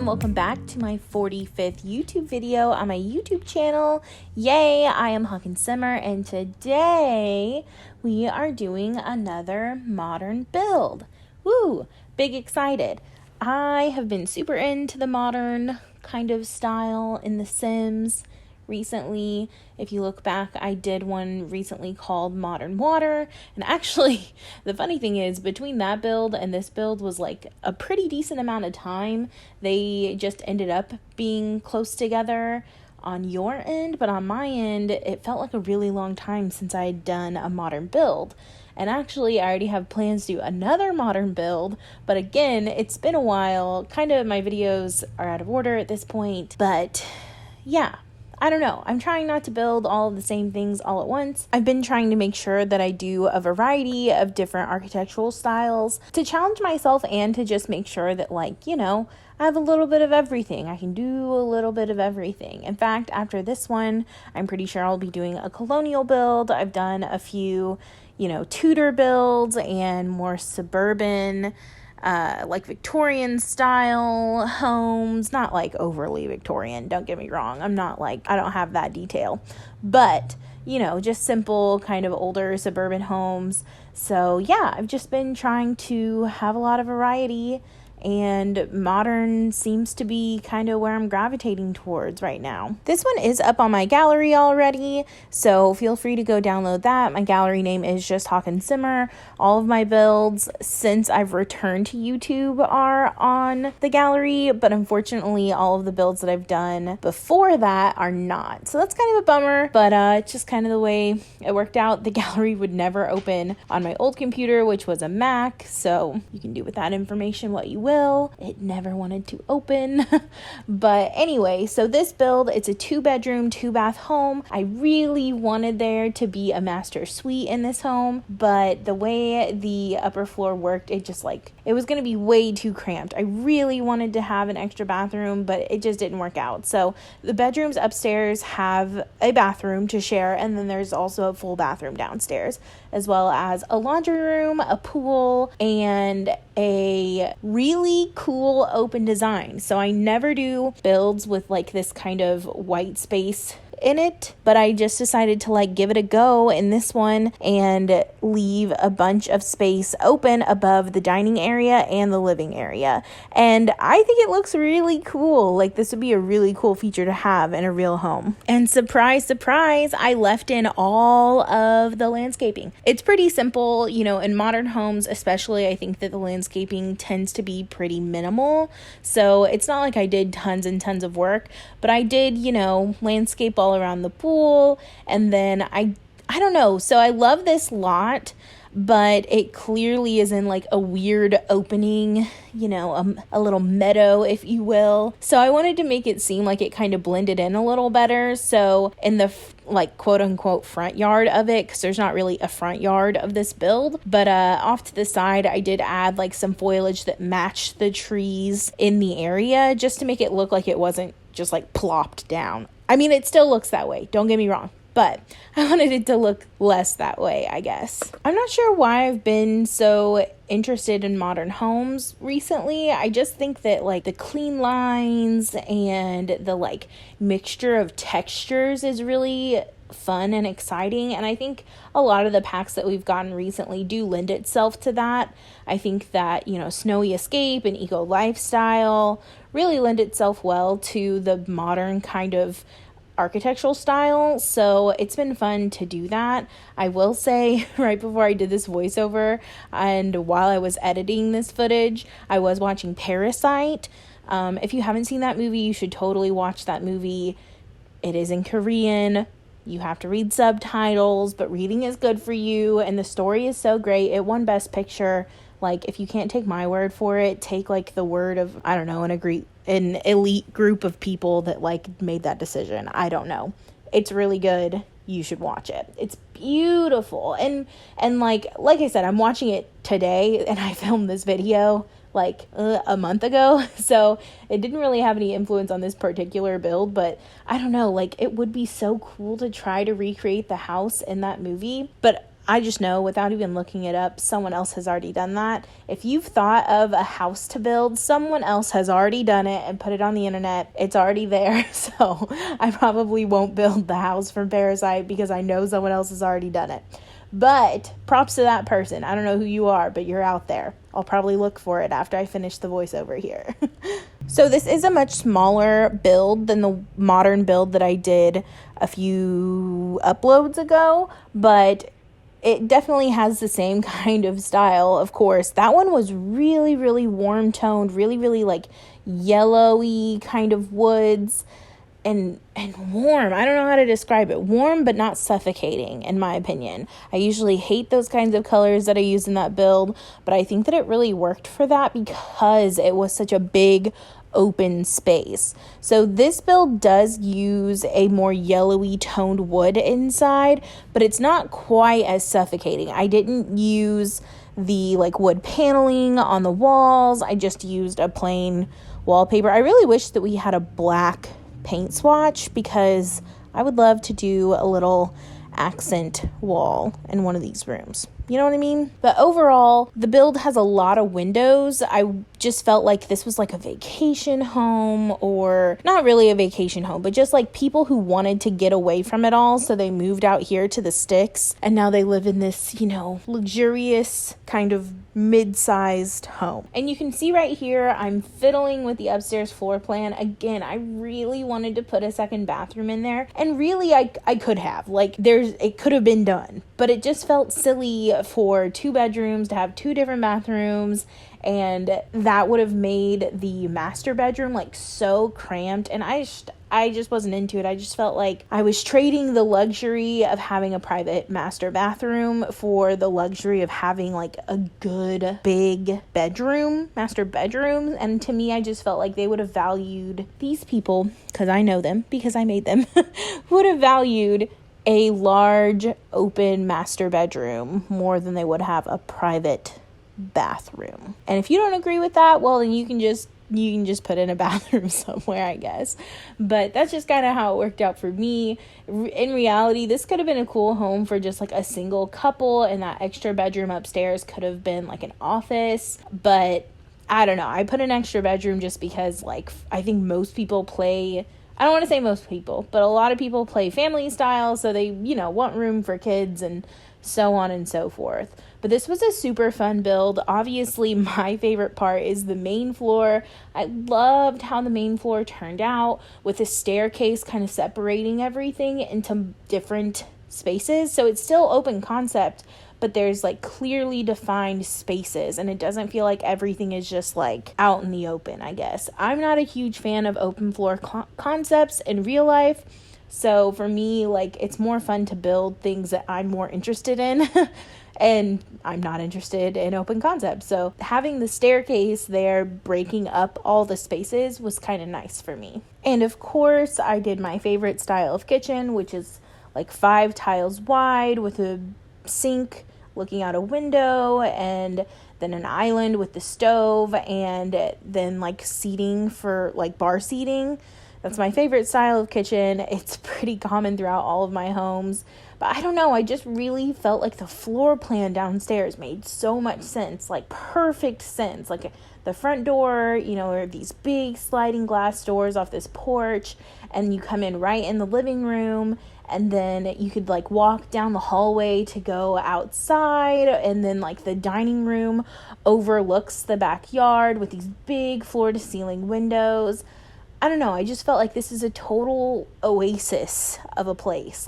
welcome back to my 45th YouTube video on my YouTube channel. Yay, I am Hawkinsimmer, and today we are doing another modern build. Woo, big excited. I have been super into the modern kind of style in The Sims recently. If you look back, I did one recently called Modern Water, and actually the funny thing is between that build and this build was like a pretty decent amount of time. They just ended up being close together on your end, but on my end it felt like a really long time since I had done a modern build. And actually, I already have plans to do another modern build, but again, it's been a while. Kind of my videos are out of order at this point, but yeah. I don't know. I'm trying not to build all of the same things all at once. I've been trying to make sure that I do a variety of different architectural styles to challenge myself and to just make sure that, like, you know, I have a little bit of everything. I can do a little bit of everything. In fact, after this one, I'm pretty sure I'll be doing a colonial build. I've done a few, Tudor builds and more suburban like Victorian style homes, not like overly Victorian, don't get me wrong. I don't have that detail, but just simple kind of older suburban homes. So yeah, I've just been trying to have a lot of variety, and modern seems to be kind of where I'm gravitating towards right now. This one is up on my gallery already, so feel free to go download that. My gallery name is just Hawkinsimmer. All of my builds since I've returned to YouTube are on the gallery, but unfortunately all of the builds that I've done before that are not. So that's kind of a bummer, but it's just kind of the way it worked out. The gallery would never open on my old computer, which was a Mac, so you can do with that information what you will. It never wanted to open. But anyway, so this build, it's a 2-bedroom, 2-bath home. I really wanted there to be a master suite in this home, but the way the upper floor worked, it was going to be way too cramped. I really wanted to have an extra bathroom, but it just didn't work out. So the bedrooms upstairs have a bathroom to share, and then there's also a full bathroom downstairs, as well as a laundry room, a pool, and a really cool open design. So I never do builds with like this kind of white space in it, but I just decided to give it a go in this one and leave a bunch of space open above the dining area and the living area. And I think it looks really cool. This would be a really cool feature to have in a real home. And surprise, surprise, I left in all of the landscaping. It's pretty simple, in modern homes especially. I think that the landscaping tends to be pretty minimal. So it's not like I did tons and tons of work, but I did, landscape all around the pool. And then I don't know. So I love this lot, but it clearly is in a weird opening, a little meadow, if you will. So I wanted to make it seem like it kind of blended in a little better. So in the quote unquote front yard of it, because there's not really a front yard of this build, but off to the side, I did add some foliage that matched the trees in the area, just to make it look like it wasn't just plopped down. I mean, it still looks that way, don't get me wrong, but I wanted it to look less that way, I guess. I'm not sure why I've been so interested in modern homes recently. I just think that the clean lines and the mixture of textures is really fun and exciting, and I think a lot of the packs that we've gotten recently do lend itself to that. I think that Snowy Escape and Eco Lifestyle really lend itself well to the modern kind of architectural style, so it's been fun to do that. I will say, right before I did this voiceover and while I was editing this footage, I was watching Parasite. If you haven't seen that movie, you should totally watch that movie. It is in Korean. You have to read subtitles, but reading is good for you, and the story is so great. It won Best Picture. If you can't take my word for it, take the word of, I don't know, an elite group of people that made that decision. I don't know. It's really good. You should watch it. It's beautiful. And like I said, I'm watching it today, and I filmed this video a month ago, so it didn't really have any influence on this particular build, but I don't know, it would be so cool to try to recreate the house in that movie, but I just know without even looking it up, someone else has already done that. If you've thought of a house to build, someone else has already done it and put it on the internet. It's already there. So I probably won't build the house from Parasite because I know someone else has already done it. But props to that person. I don't know who you are, but you're out there. I'll probably look for it after I finish the voiceover here. So this is a much smaller build than the modern build that I did a few uploads ago, but it definitely has the same kind of style. Of course, that one was really, really warm toned, really, really like yellowy kind of woods. And warm. I don't know how to describe it. Warm, but not suffocating, in my opinion. I usually hate those kinds of colors that I use in that build, but I think that it really worked for that because it was such a big open space. So this build does use a more yellowy toned wood inside, but it's not quite as suffocating. I didn't use the like wood paneling on the walls. I just used a plain wallpaper. I really wish that we had a black paint swatch because I would love to do a little accent wall in one of these rooms. You know what I mean? But overall, the build has a lot of windows. I just felt like this was like a vacation home, or not really a vacation home, but just like people who wanted to get away from it all. So they moved out here to the sticks and now they live in this, luxurious kind of mid-sized home. And you can see right here, I'm fiddling with the upstairs floor plan. Again, I really wanted to put a second bathroom in there. And really, I could have. It could have been done. But it just felt silly for 2 bedrooms to have 2 different bathrooms, and that would have made the master bedroom like so cramped, and I just wasn't into it. I just felt like I was trading the luxury of having a private master bathroom for the luxury of having like a good big master bedroom. And to me, I just felt like they would have valued, these people, because I know them, because I made them, would have valued a large open master bedroom more than they would have a private bathroom. And if you don't agree with that, well, then you can just put in a bathroom somewhere, I guess. But that's just kind of how it worked out for me. In reality, this could have been a cool home for just like a single couple, and that extra bedroom upstairs could have been like an office. But I don't know. I put an extra bedroom just because I think most people play, I don't want to say most people, but a lot of people play family style, so they, want room for kids and so on and so forth. But this was a super fun build. Obviously, my favorite part is the main floor. I loved how the main floor turned out with a staircase kind of separating everything into different spaces. So it's still open concept, but there's clearly defined spaces, and it doesn't feel like everything is just out in the open, I guess. I'm not a huge fan of open floor concepts in real life. So for me, it's more fun to build things that I'm more interested in. And I'm not interested in open concepts. So having the staircase there breaking up all the spaces was kind of nice for me. And of course, I did my favorite style of kitchen, which is 5 tiles wide with a sink looking out a window, and then an island with the stove, and then seating for bar seating. That's my favorite style of kitchen. It's pretty common throughout all of my homes. But I don't know, I just really felt like the floor plan downstairs made so much sense, perfect sense. The front door, are these big sliding glass doors off this porch, and you come in right in the living room, and then you could walk down the hallway to go outside, and then the dining room overlooks the backyard with these big floor to ceiling windows. I don't know, I just felt like this is a total oasis of a place.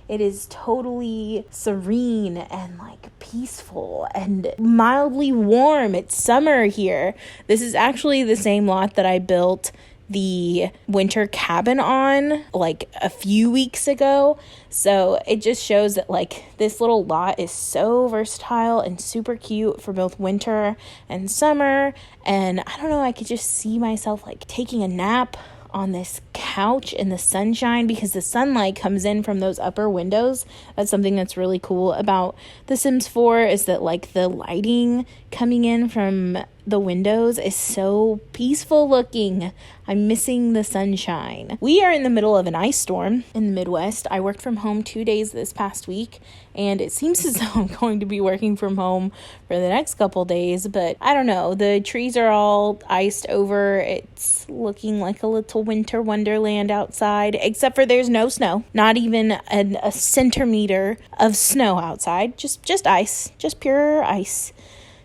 It is totally serene and peaceful and mildly warm. It's summer here. This is actually the same lot that I built the winter cabin on a few weeks ago. So it just shows that this little lot is so versatile and super cute for both winter and summer. And I don't know, I could just see myself taking a nap on this couch in the sunshine because the sunlight comes in from those upper windows. That's something that's really cool about The Sims 4 is that the lighting coming in from the windows is so peaceful looking. I'm missing the sunshine. We are in the middle of an ice storm in the Midwest. I worked from home 2 days this past week, and it seems as though I'm going to be working from home for the next couple days, but I don't know. The trees are all iced over. It's looking like a little winter wonderland outside, except for there's no snow. Not even a centimeter of snow outside. Just ice. Just pure ice.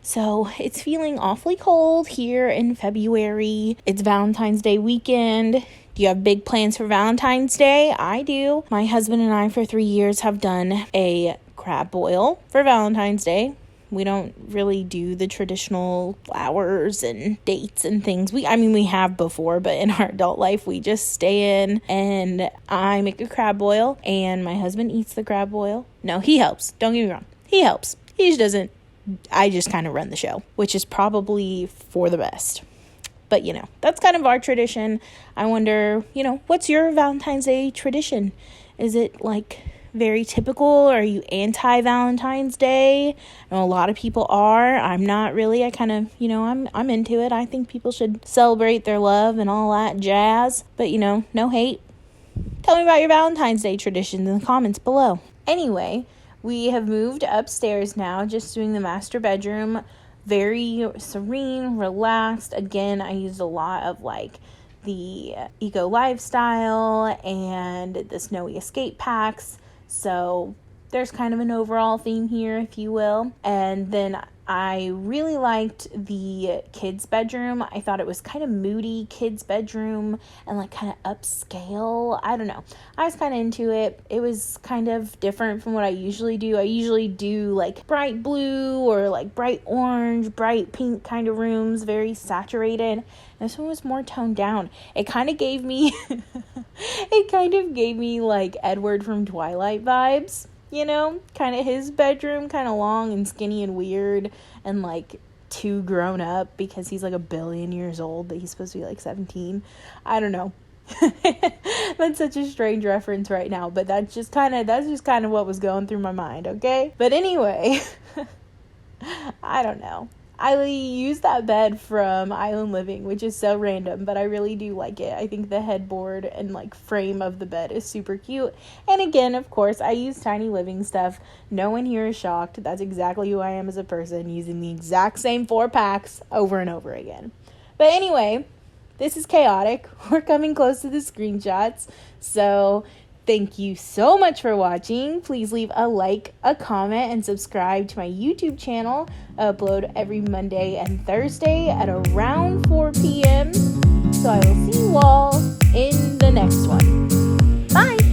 So it's feeling awfully cold here in February. It's Valentine's Day weekend. Do you have big plans for Valentine's Day? I do. My husband and I for 3 years have done a crab boil for Valentine's Day. We don't really do the traditional flowers and dates and things. We have before, but in our adult life, we just stay in and I make a crab boil and my husband eats the crab boil. No, he helps. Don't get me wrong. He helps. He just doesn't. I just kind of run the show, which is probably for the best. But, that's kind of our tradition. I wonder, what's your Valentine's Day tradition? Is it like very typical? Are you anti-Valentine's Day? I know a lot of people are. I'm not really. I kind of, I'm into it. I think people should celebrate their love and all that jazz. But, no hate. Tell me about your Valentine's Day traditions in the comments below. Anyway, we have moved upstairs now, just doing the master bedroom. Very serene, relaxed. Again, I used a lot of the eco lifestyle and the snowy escape packs. So there's kind of an overall theme here, if you will. And then I really liked the kids' bedroom. I thought it was kind of moody kids' bedroom and kind of upscale. I don't know. I was kind of into it. It was kind of different from what I usually do. I usually do bright blue or bright orange, bright pink kind of rooms, very saturated. This one was more toned down. It kind of gave me Edward from Twilight vibes. Kind of his bedroom, kind of long and skinny and weird and too grown up because he's 1 billion years old, but he's supposed to be 17. I don't know. That's such a strange reference right now, but that's just kind of what was going through my mind, okay? But anyway, I don't know. I use that bed from Island Living, which is so random, but I really do like it. I think the headboard and frame of the bed is super cute. And again, of course, I use Tiny Living stuff. No one here is shocked. That's exactly who I am as a person, using the exact same 4 packs over and over again. But anyway, this is chaotic. We're coming close to the screenshots. So thank you so much for watching. Please leave a like, a comment, and subscribe to my YouTube channel. I upload every Monday and Thursday at around 4 p.m. So I will see you all in the next one. Bye!